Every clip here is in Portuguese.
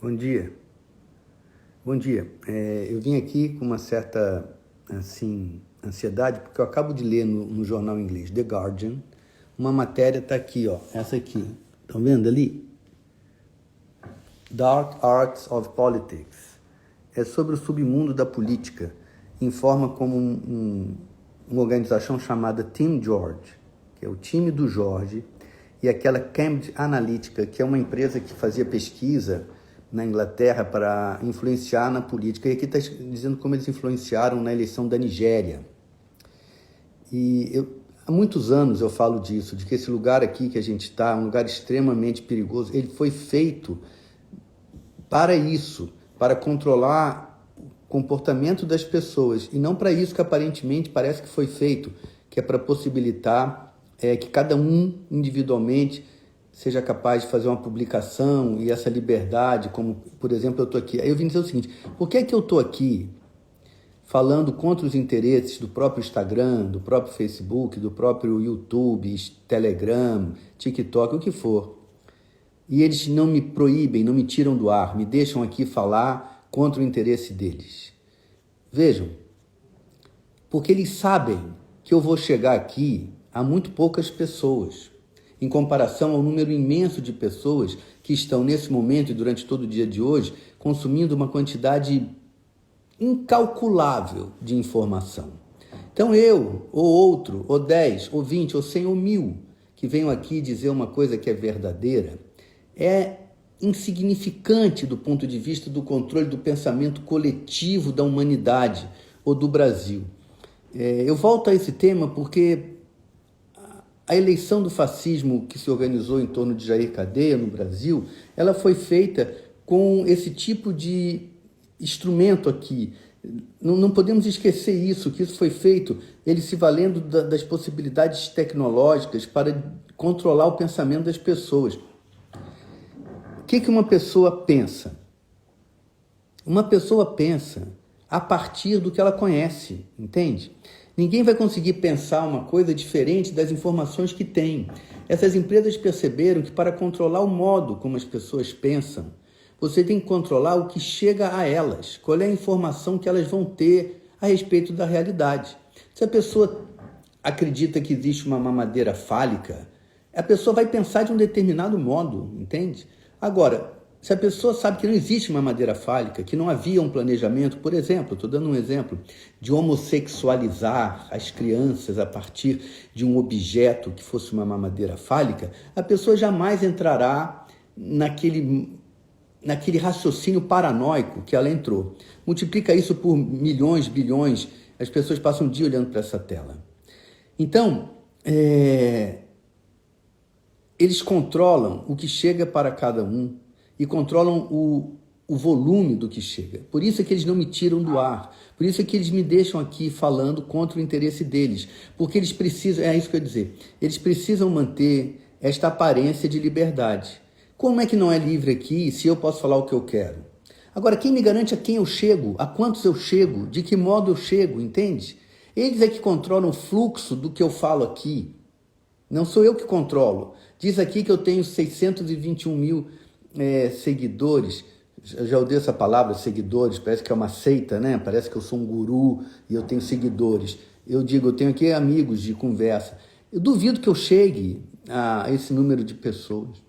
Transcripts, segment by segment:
Bom dia. Bom dia. Eu vim aqui com uma certa ansiedade, porque eu acabo de ler no jornal inglês The Guardian, uma matéria, está aqui, ó, essa aqui. Estão vendo ali? Dark Arts of Politics. É sobre o submundo da política. Informa como uma organização chamada Team George, que é o time do Jorge, e aquela Cambridge Analytica, que é uma empresa que fazia pesquisa na Inglaterra para influenciar na política. E aqui está dizendo como eles influenciaram na eleição da Nigéria. Há muitos anos eu falo disso, de que esse lugar aqui que a gente está, um lugar extremamente perigoso, ele foi feito para isso, para controlar o comportamento das pessoas, e não para isso que aparentemente parece que foi feito, que é para possibilitar que cada um individualmente seja capaz de fazer uma publicação e essa liberdade, como, por exemplo, eu estou aqui. Aí eu vim dizer o seguinte: por que é que eu estou aqui falando contra os interesses do próprio Instagram, do próprio Facebook, do próprio YouTube, Telegram, TikTok, o que for? E eles não me proíbem, não me tiram do ar, me deixam aqui falar contra o interesse deles. Vejam, porque eles sabem que eu vou chegar aqui a muito poucas pessoas, em comparação ao número imenso de pessoas que estão nesse momento e durante todo o dia de hoje consumindo uma quantidade incalculável de informação. Então eu, ou outro, ou 10, ou 20, ou 100, ou 1000 que venham aqui dizer uma coisa que é verdadeira, é insignificante do ponto de vista do controle do pensamento coletivo da humanidade ou do Brasil. Eu volto a esse tema porque a eleição do fascismo que se organizou em torno de Jair Cadeia no Brasil, ela foi feita com esse tipo de instrumento aqui. Não podemos esquecer isso, que isso foi feito, ele se valendo das possibilidades tecnológicas para controlar o pensamento das pessoas. O que uma pessoa pensa? Uma pessoa pensa a partir do que ela conhece, entende? Ninguém vai conseguir pensar uma coisa diferente das informações que tem. Essas empresas perceberam que para controlar o modo como as pessoas pensam, você tem que controlar o que chega a elas, qual é a informação que elas vão ter a respeito da realidade. Se a pessoa acredita que existe uma mamadeira fálica, a pessoa vai pensar de um determinado modo, entende? Agora, se a pessoa sabe que não existe uma mamadeira fálica, que não havia um planejamento, por exemplo, estou dando um exemplo, de homossexualizar as crianças a partir de um objeto que fosse uma mamadeira fálica, a pessoa jamais entrará naquele raciocínio paranoico que ela entrou. Multiplica isso por milhões, bilhões, as pessoas passam um dia olhando para essa tela. Então, eles controlam o que chega para cada um e controlam o volume do que chega. Por isso é que eles não me tiram do ar. Por isso é que eles me deixam aqui falando contra o interesse deles. Porque eles precisam, é isso que eu ia dizer, eles precisam manter esta aparência de liberdade. Como é que não é livre aqui se eu posso falar o que eu quero? Agora, quem me garante a quem eu chego, a quantos eu chego, de que modo eu chego, entende? Eles é que controlam o fluxo do que eu falo aqui. Não sou eu que controlo. Diz aqui que eu tenho 621 mil seguidores. Eu já odeio essa palavra, seguidores, parece que é uma seita, né? Parece que eu sou um guru e eu tenho seguidores. Eu digo, eu tenho aqui amigos de conversa. Eu duvido que eu chegue a esse número de pessoas.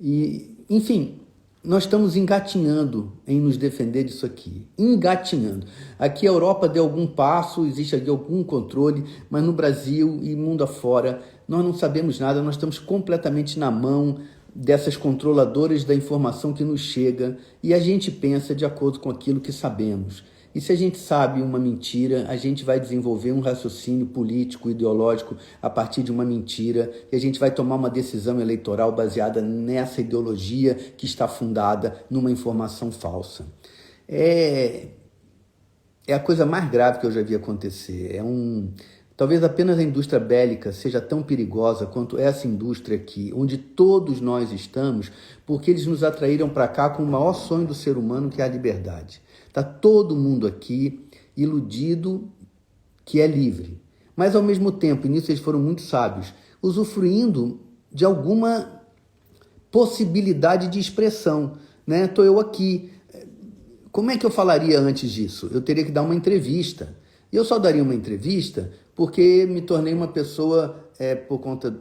E, enfim, nós estamos engatinhando em nos defender disso aqui. Engatinhando. Aqui a Europa deu algum passo, existe aqui algum controle, mas no Brasil e mundo afora, nós não sabemos nada, nós estamos completamente na mão dessas controladoras da informação que nos chega e a gente pensa de acordo com aquilo que sabemos. E se a gente sabe uma mentira, a gente vai desenvolver um raciocínio político, ideológico a partir de uma mentira e a gente vai tomar uma decisão eleitoral baseada nessa ideologia que está fundada numa informação falsa. É a coisa mais grave que eu já vi acontecer. Talvez apenas a indústria bélica seja tão perigosa quanto essa indústria aqui, onde todos nós estamos, porque eles nos atraíram para cá com o maior sonho do ser humano, que é a liberdade. Está todo mundo aqui iludido que é livre. Mas, ao mesmo tempo, e nisso eles foram muito sábios, usufruindo de alguma possibilidade de expressão. né? Estou eu aqui. Como é que eu falaria antes disso? Eu teria que dar uma entrevista. E eu só daria uma entrevista porque me tornei uma pessoa, por conta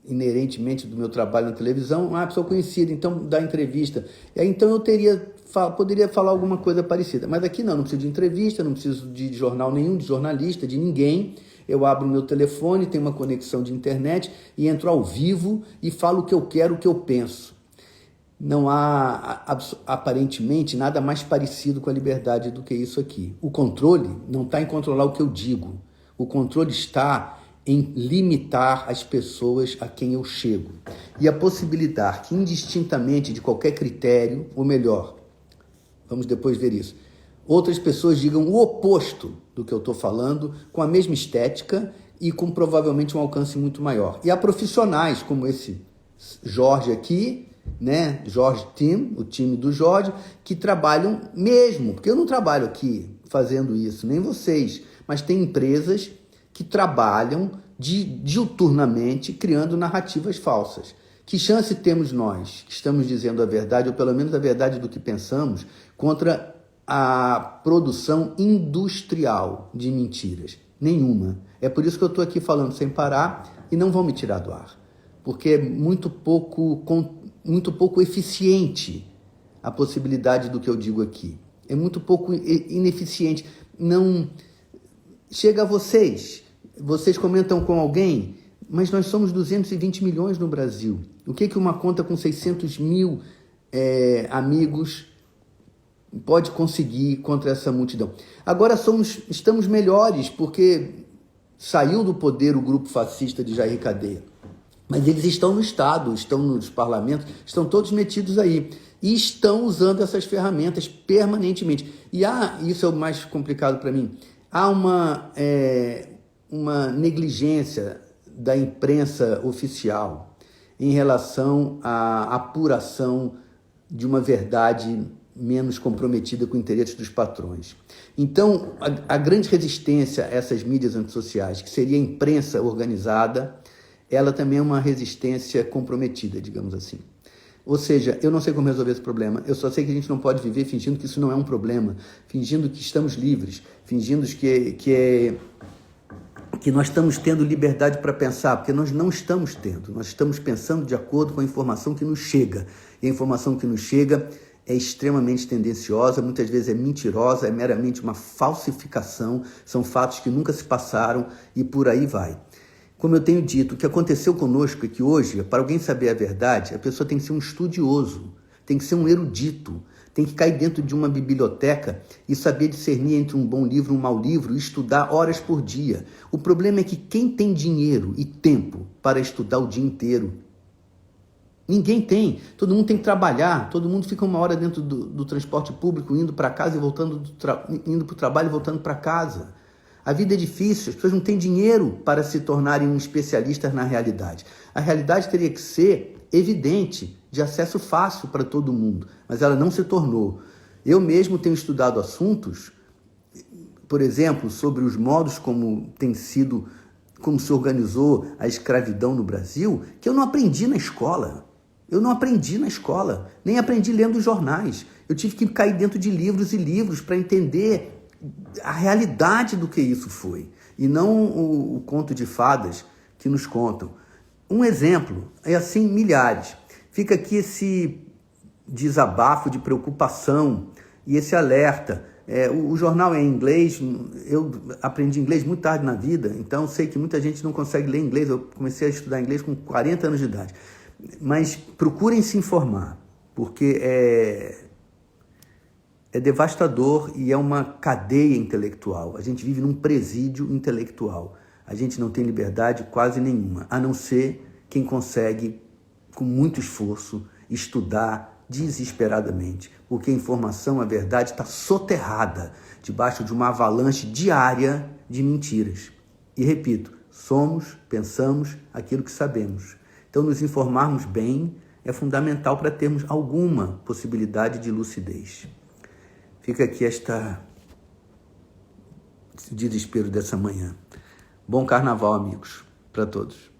inerentemente do meu trabalho na televisão, uma pessoa conhecida, então dá entrevista. E aí, então eu poderia falar alguma coisa parecida. Mas aqui não preciso de entrevista, não preciso de jornal nenhum, de jornalista, de ninguém. Eu abro o meu telefone, tenho uma conexão de internet e entro ao vivo e falo o que eu quero, o que eu penso. Não há, aparentemente, nada mais parecido com a liberdade do que isso aqui. O controle não está em controlar o que eu digo. O controle está em limitar as pessoas a quem eu chego. E a possibilidade que, indistintamente de qualquer critério, ou melhor, vamos depois ver isso, outras pessoas digam o oposto do que eu estou falando, com a mesma estética e com provavelmente um alcance muito maior. E há profissionais como esse Jorge aqui, né? Jorge Team, o time do Jorge, que trabalham mesmo, porque eu não trabalho aqui fazendo isso, nem vocês, mas tem empresas que trabalham diuturnamente criando narrativas falsas. Que chance temos nós, que estamos dizendo a verdade, ou pelo menos a verdade do que pensamos, contra a produção industrial de mentiras? Nenhuma. É por isso que eu estou aqui falando sem parar e não vão me tirar do ar, porque é muito pouco eficiente a possibilidade do que eu digo aqui. É muito pouco ineficiente. Não chega a vocês. Vocês comentam com alguém, mas nós somos 220 milhões no Brasil. O que uma conta com 600 mil amigos pode conseguir contra essa multidão? Agora estamos melhores, porque saiu do poder o grupo fascista de Jair Cadeia. Mas eles estão no Estado, estão nos parlamentos, estão todos metidos aí. E estão usando essas ferramentas permanentemente. E isso é o mais complicado para mim, há uma negligência da imprensa oficial em relação à apuração de uma verdade menos comprometida com o interesse dos patrões. Então, a grande resistência a essas mídias antissociais, que seria a imprensa organizada, ela também é uma resistência comprometida, digamos assim. Ou seja, eu não sei como resolver esse problema, eu só sei que a gente não pode viver fingindo que isso não é um problema, fingindo que estamos livres, fingindo que nós estamos tendo liberdade para pensar, porque nós não estamos tendo, nós estamos pensando de acordo com a informação que nos chega, e a informação que nos chega é extremamente tendenciosa, muitas vezes é mentirosa, é meramente uma falsificação, são fatos que nunca se passaram e por aí vai. Como eu tenho dito, o que aconteceu conosco é que hoje, para alguém saber a verdade, a pessoa tem que ser um estudioso, tem que ser um erudito, tem que cair dentro de uma biblioteca e saber discernir entre um bom livro e um mau livro e estudar horas por dia. O problema é que quem tem dinheiro e tempo para estudar o dia inteiro? Ninguém tem. Todo mundo tem que trabalhar, todo mundo fica uma hora dentro do transporte público, indo para casa e voltando, indo para o trabalho e voltando para casa. A vida é difícil, as pessoas não têm dinheiro para se tornarem um especialista na realidade. A realidade teria que ser evidente, de acesso fácil para todo mundo, mas ela não se tornou. Eu mesmo tenho estudado assuntos, por exemplo, sobre os modos como se organizou a escravidão no Brasil, que eu não aprendi na escola. Eu não aprendi na escola, nem aprendi lendo os jornais. Eu tive que cair dentro de livros e livros para entender a realidade do que isso foi, e não o conto de fadas que nos contam. Um exemplo, é assim milhares. Fica aqui esse desabafo de preocupação e esse alerta. O jornal é em inglês, eu aprendi inglês muito tarde na vida, então sei que muita gente não consegue ler inglês. Eu comecei a estudar inglês com 40 anos de idade. Mas procurem se informar, porque é devastador e é uma cadeia intelectual. A gente vive num presídio intelectual. A gente não tem liberdade quase nenhuma, a não ser quem consegue, com muito esforço, estudar desesperadamente, porque a informação, a verdade, está soterrada debaixo de uma avalanche diária de mentiras. E repito, pensamos aquilo que sabemos. Então, nos informarmos bem é fundamental para termos alguma possibilidade de lucidez. Fica aqui esse desespero dessa manhã. Bom carnaval, amigos, para todos.